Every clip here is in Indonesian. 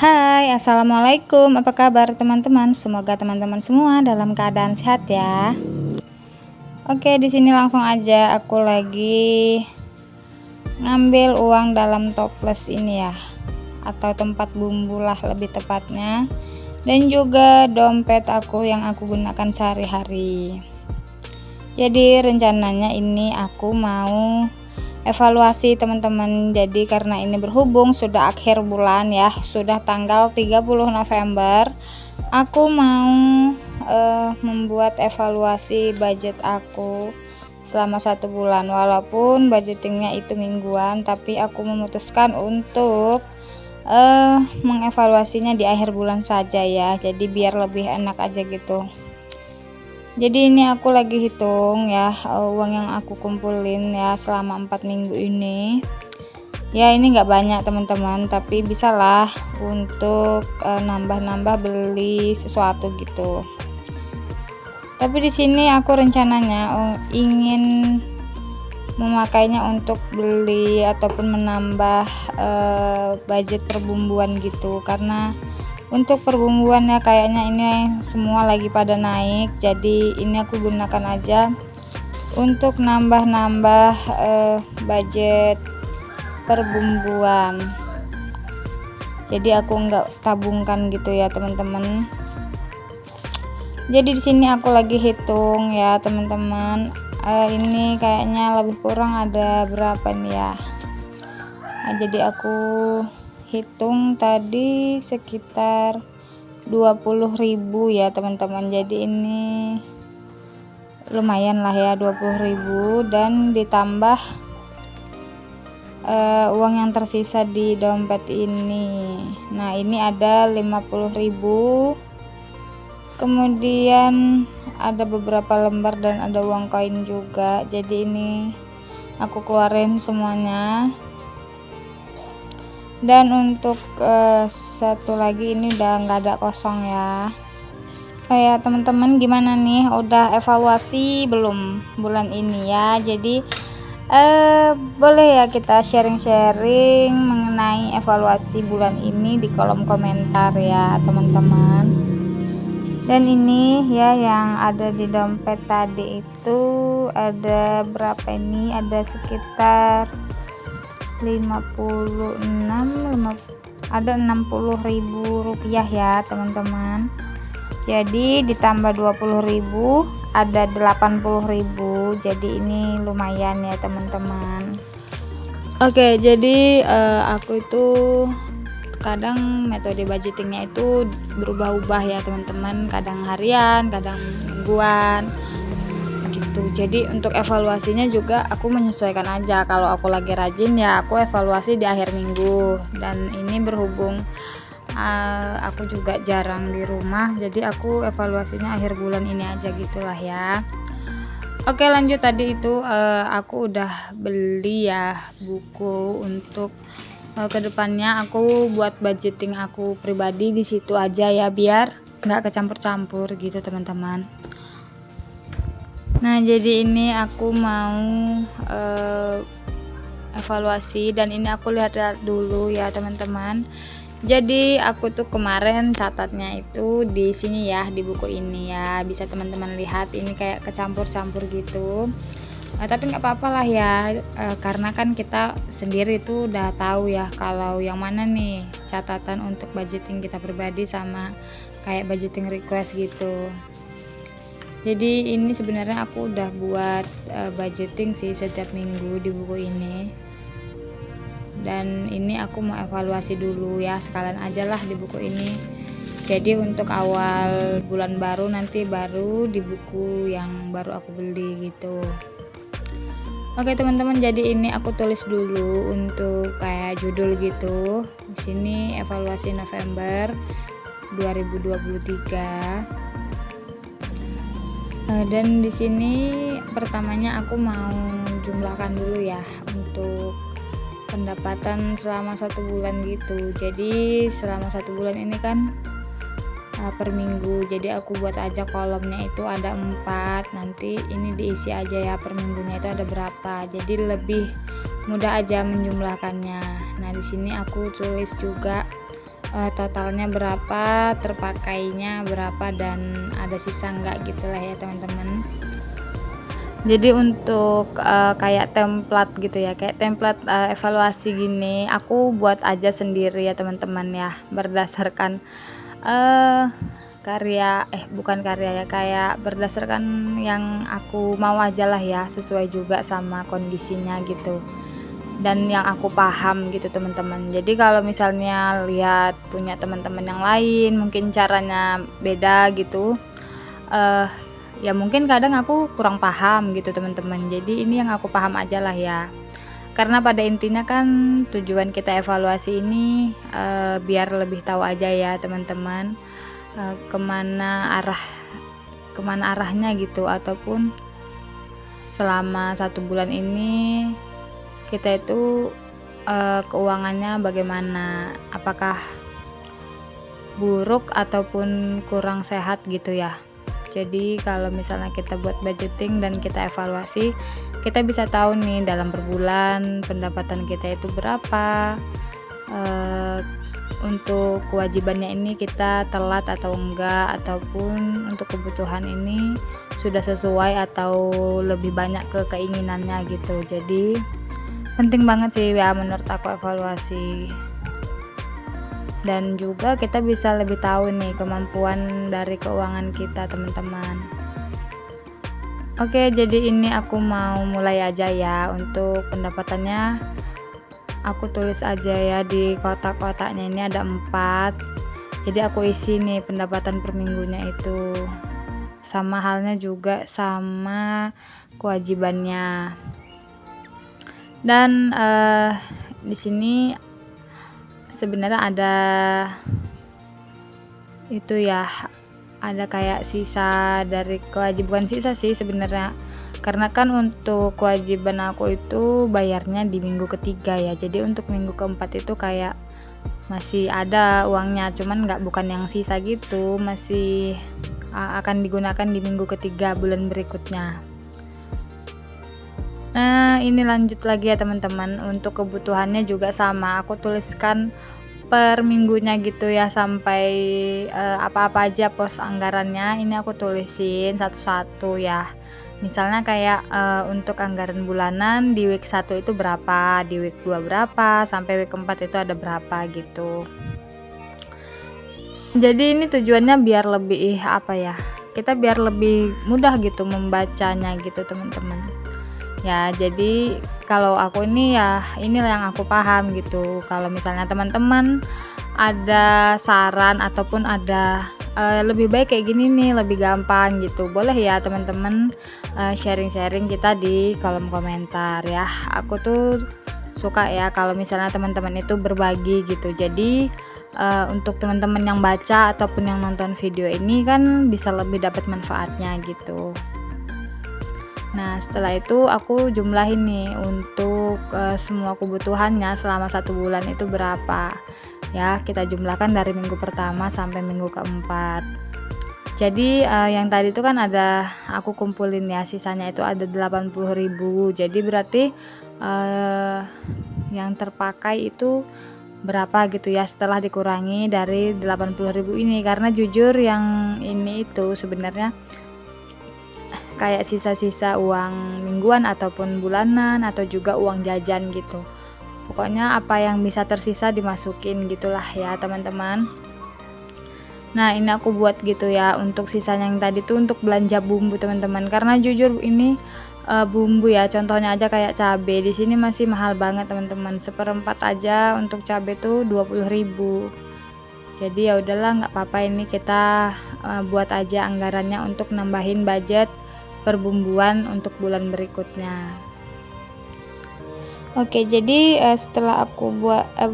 Hai, assalamualaikum. Apa kabar teman-teman? Semoga teman-teman semua dalam keadaan sehat ya. Oke, di sini langsung aja aku lagi ngambil uang dalam toples ini ya, atau tempat bumbu lah lebih tepatnya. Dan juga dompet aku yang aku gunakan sehari-hari. Jadi rencananya ini aku mau evaluasi teman-teman. Jadi karena ini berhubung sudah akhir bulan ya, sudah tanggal 30 November, aku mau membuat evaluasi budget aku selama 1 bulan. Walaupun budgetingnya itu mingguan, tapi aku memutuskan untuk mengevaluasinya di akhir bulan saja ya, jadi biar lebih enak aja gitu. Jadi ini aku lagi hitung ya, uang yang aku kumpulin ya selama 4 minggu ini. Ya ini nggak banyak teman-teman, tapi bisalah untuk nambah-nambah beli sesuatu gitu. Tapi di sini aku rencananya ingin memakainya untuk beli ataupun menambah budget perbumbuan gitu, karena untuk perbumbuannya kayaknya ini semua lagi pada naik, jadi ini aku gunakan aja untuk nambah-nambah budget perbumbuan. Jadi aku nggak tabungkan gitu ya teman-teman. Jadi di sini aku lagi hitung ya teman-teman. Ini kayaknya lebih kurang ada berapa nih ya. Nah, jadi aku hitung tadi sekitar 20.000 ya teman-teman. Jadi ini lumayan lah ya, 20.000, dan ditambah uang yang tersisa di dompet ini. Nah ini ada 50.000, kemudian ada beberapa lembar dan ada uang koin juga. Jadi ini aku keluarin semuanya. Dan untuk satu lagi ini udah nggak ada kosong ya. Oh ya teman-teman, gimana nih, udah evaluasi belum bulan ini ya? Jadi boleh ya kita sharing-sharing mengenai evaluasi bulan ini di kolom komentar ya teman-teman. Dan ini ya yang ada di dompet tadi itu ada berapa ini? Ada sekitar 60.000 rupiah ya teman-teman. Jadi ditambah 20.000 ada 80.000, jadi ini lumayan ya teman-teman. Oke, jadi aku itu kadang metode budgetingnya itu berubah-ubah ya teman-teman, kadang harian, kadang mingguan gitu. Jadi untuk evaluasinya juga aku menyesuaikan aja. Kalau aku lagi rajin ya aku evaluasi di akhir minggu, dan ini berhubung aku juga jarang di rumah, jadi aku evaluasinya akhir bulan ini aja gitulah ya. Oke, lanjut. Tadi itu aku udah beli ya buku untuk kedepannya aku buat budgeting aku pribadi di situ aja ya, biar nggak kecampur-campur gitu teman-teman. Nah jadi ini aku mau evaluasi, dan ini aku lihat-lihat dulu ya teman-teman. Jadi aku tuh kemarin catatnya itu di sini ya, di buku ini ya, bisa teman-teman lihat ini kayak kecampur-campur gitu. Tapi nggak apa-apa lah ya, karena kan kita sendiri tuh udah tahu ya kalau yang mana nih catatan untuk budgeting kita pribadi sama kayak budgeting request gitu. Jadi ini sebenarnya aku udah buat budgeting sih setiap minggu di buku ini. Dan ini aku mau evaluasi dulu ya, sekalian aja lah di buku ini. Jadi untuk awal bulan baru nanti baru di buku yang baru aku beli gitu. Oke teman-teman, jadi ini aku tulis dulu untuk kayak judul gitu. Di sini evaluasi November 2023. Dan di sini pertamanya aku mau jumlahkan dulu ya untuk pendapatan selama 1 bulan gitu. Jadi selama 1 bulan ini kan per minggu, jadi aku buat aja kolomnya itu ada 4, nanti ini diisi aja ya per minggunya itu ada berapa, jadi lebih mudah aja menjumlahkannya. Nah di sini aku tulis juga totalnya berapa, terpakainya berapa, dan ada sisa enggak gitulah ya teman-teman. Jadi untuk kayak template gitu ya, kayak template evaluasi gini aku buat aja sendiri ya teman-teman ya, berdasarkan bukan karya ya, kayak berdasarkan yang aku mau aja lah ya, sesuai juga sama kondisinya gitu dan yang aku paham gitu teman-teman. Jadi kalau misalnya lihat punya teman-teman yang lain mungkin caranya beda gitu, ya mungkin kadang aku kurang paham gitu teman-teman. Jadi ini yang aku paham aja lah ya, karena pada intinya kan tujuan kita evaluasi ini biar lebih tahu aja ya teman-teman, kemana arahnya gitu, ataupun selama 1 bulan ini kita itu keuangannya bagaimana, apakah buruk ataupun kurang sehat gitu ya. Jadi kalau misalnya kita buat budgeting dan kita evaluasi, kita bisa tahu nih dalam per bulan pendapatan kita itu berapa, untuk kewajibannya ini kita telat atau enggak, ataupun untuk kebutuhan ini sudah sesuai atau lebih banyak ke keinginannya gitu. Jadi penting banget sih ya menurut aku evaluasi. Dan juga kita bisa lebih tahu nih kemampuan dari keuangan kita teman-teman. Oke, jadi ini aku mau mulai aja ya. Untuk pendapatannya aku tulis aja ya di kotak-kotaknya, ini ada 4. Jadi aku isi nih pendapatan per minggunya itu, sama halnya juga sama kewajibannya. Dan di sini sebenarnya ada itu ya, ada kayak sisa dari kewajiban, sisa sih sebenarnya, karena kan untuk kewajiban aku itu bayarnya di minggu ketiga ya. Jadi untuk minggu keempat itu kayak masih ada uangnya, cuman bukan yang sisa gitu, masih akan digunakan di minggu ketiga bulan berikutnya. Nah ini lanjut lagi ya teman-teman, untuk kebutuhannya juga sama, aku tuliskan per minggunya gitu ya, sampai apa-apa aja pos anggarannya ini aku tulisin satu-satu ya. Misalnya kayak untuk anggaran bulanan di week 1 itu berapa, di week 2 berapa, sampai week 4 itu ada berapa gitu. Jadi ini tujuannya biar lebih kita biar lebih mudah gitu membacanya gitu teman-teman ya. Jadi kalau aku ini ya inilah yang aku paham gitu. Kalau misalnya teman-teman ada saran ataupun ada lebih baik kayak gini nih, lebih gampang gitu, boleh ya teman-teman sharing-sharing kita di kolom komentar ya. Aku tuh suka ya kalau misalnya teman-teman itu berbagi gitu. Jadi untuk teman-teman yang baca ataupun yang nonton video ini kan bisa lebih dapat manfaatnya gitu. Nah setelah itu aku jumlahin nih untuk semua kebutuhannya selama 1 bulan itu berapa ya, kita jumlahkan dari minggu pertama sampai minggu keempat. Jadi yang tadi itu kan ada aku kumpulin ya, sisanya itu ada 80.000. Jadi berarti yang terpakai itu berapa gitu ya setelah dikurangi dari 80.000 ini, karena jujur yang ini itu sebenarnya kayak sisa-sisa uang mingguan ataupun bulanan atau juga uang jajan gitu. Pokoknya apa yang bisa tersisa dimasukin gitulah ya teman-teman. Nah ini aku buat gitu ya. Untuk sisanya yang tadi tuh untuk belanja bumbu teman-teman, karena jujur ini bumbu ya, contohnya aja kayak cabai di sini masih mahal banget teman-teman. 1/4 aja untuk cabai tuh 20.000. Jadi ya udahlah, nggak apa-apa, ini kita buat aja anggarannya untuk nambahin budget perbumbuan untuk bulan berikutnya. Oke, jadi setelah aku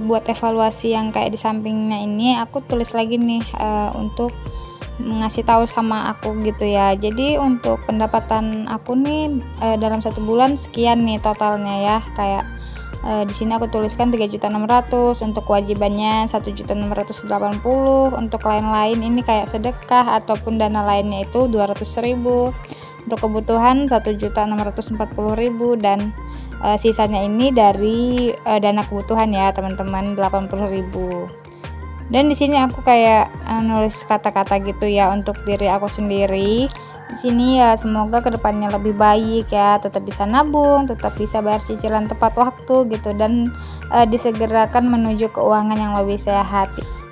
buat evaluasi yang kayak di sampingnya ini, aku tulis lagi nih untuk ngasih tahu sama aku gitu ya. Jadi untuk pendapatan aku nih dalam 1 bulan sekian nih totalnya ya. Kayak di sini aku tuliskan 3.600.000 untuk kewajibannya, 1.680.000 untuk lain-lain ini kayak sedekah ataupun dana lainnya itu 200.000. Untuk kebutuhan 1.640.000 dan sisanya ini dari dana kebutuhan ya teman-teman, 80.000. Dan di sini aku kayak nulis kata-kata gitu ya untuk diri aku sendiri. Di sini ya semoga kedepannya lebih baik ya, tetap bisa nabung, tetap bisa bayar cicilan tepat waktu gitu, dan disegerakan menuju keuangan yang lebih sehat.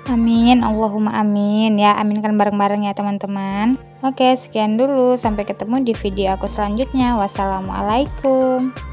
Amin, Allahumma amin ya, aminkan bareng-bareng ya teman-teman. Oke, sekian dulu, sampai ketemu di video aku selanjutnya. Wassalamualaikum.